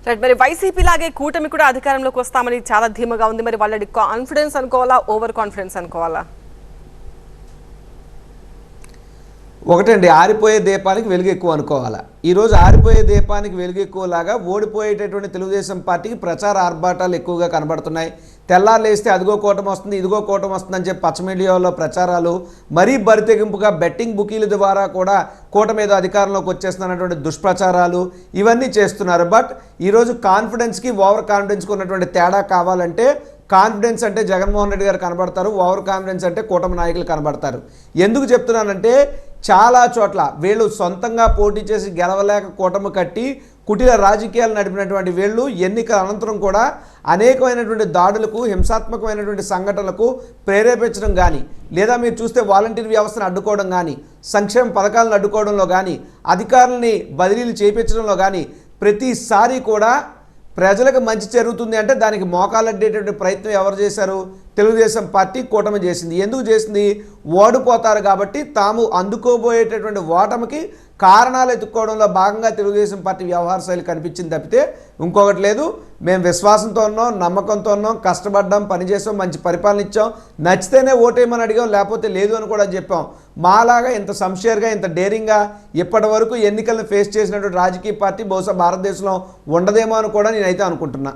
Right. మరి YCP లాగే కూటమి కూడా అధికారంలోకి వస్తామని చాలా ధీమాగా ఉంది. మరి వాళ్ళకి కాన్ఫిడెన్స్ అనుకోవాలా, ఓవర్ కాన్ఫిడెన్స్ అనుకోవాలా? ఒకటండి, ఆరిపోయే దీపానికి వెలుగు ఎక్కువ అనుకోవాలా. ఈరోజు ఆరిపోయే దీపానికి వెలుగు ఎక్కువలాగా ఓడిపోయేటటువంటి తెలుగుదేశం పార్టీకి ప్రచార ఆర్భాటాలు ఎక్కువగా కనబడుతున్నాయి. తెల్లారులేస్తే అదిగో కూటమి వస్తుంది, ఇదిగో కూటమి వస్తుందని చెప్పి పచ్చ మీడియాలో ప్రచారాలు, మరీ బరితెగింపుగా బెట్టింగ్ బుకీల ద్వారా కూడా కూటమి మీద అధికారంలోకి వచ్చేస్తున్నటువంటి దుష్ప్రచారాలు ఇవన్నీ చేస్తున్నారు. బట్ ఈరోజు కాన్ఫిడెన్స్కి ఓవర్ కాన్ఫిడెన్స్కి ఉన్నటువంటి తేడా కావాలంటే, కాన్ఫిడెన్స్ అంటే జగన్మోహన్ రెడ్డి గారు కనబడతారు, ఓవర్ కాన్ఫిడెన్స్ అంటే కూటమి నాయకులు కనబడతారు. ఎందుకు చెప్తున్నానంటే, చాలా చోట్ల వీళ్ళు సొంతంగా పోటీ చేసి గెలవలేక కూటమి కట్టి కుటిల రాజకీయాలు నడిపినటువంటి వీళ్ళు ఎన్నికల అనంతరం కూడా అనేకమైనటువంటి దాడులకు, హింసాత్మకమైనటువంటి సంఘటనలకు ప్రేరేపించడం కానీ, లేదా మీరు చూస్తే వాలంటీర్ వ్యవస్థను అడ్డుకోవడం కానీ, సంక్షేమ పథకాలను అడ్డుకోవడంలో కానీ, అధికారులని బదిలీలు చేయించడంలో కానీ ప్రతిసారి కూడా ప్రజలకు మంచి జరుగుతుంది అంటే దానికి మోకాలడ్డేటువంటి ప్రయత్నం ఎవరు చేశారు? తెలుగుదేశం పార్టీ కూటమి చేసింది. ఎందుకు చేసింది? ఓడిపోతారు కాబట్టి తాము అందుకోబోయేటటువంటి ఓటమికి కారణాలు ఎత్తుక్కోవడంలో భాగంగా తెలుగుదేశం పార్టీ వ్యవహార శైలి కనిపించింది తప్పితే ఇంకొకటి లేదు. మేము విశ్వాసంతో ఉన్నాం, నమ్మకంతో ఉన్నాం, కష్టపడ్డాం, పనిచేసాం, మంచి పరిపాలన ఇచ్చాం, నచ్చితేనే ఓటేయమని అడిగాం, లేకపోతే లేదు అని కూడా చెప్పాం. మాలాగా ఇంత సంషేర్గా, ఇంత డేరింగ్గా ఇప్పటి వరకు ఎన్నికలను ఫేస్ చేసినటువంటి రాజకీయ పార్టీ బహుశా భారతదేశంలో ఉండదేమో అని కూడా నేనైతే అనుకుంటున్నా.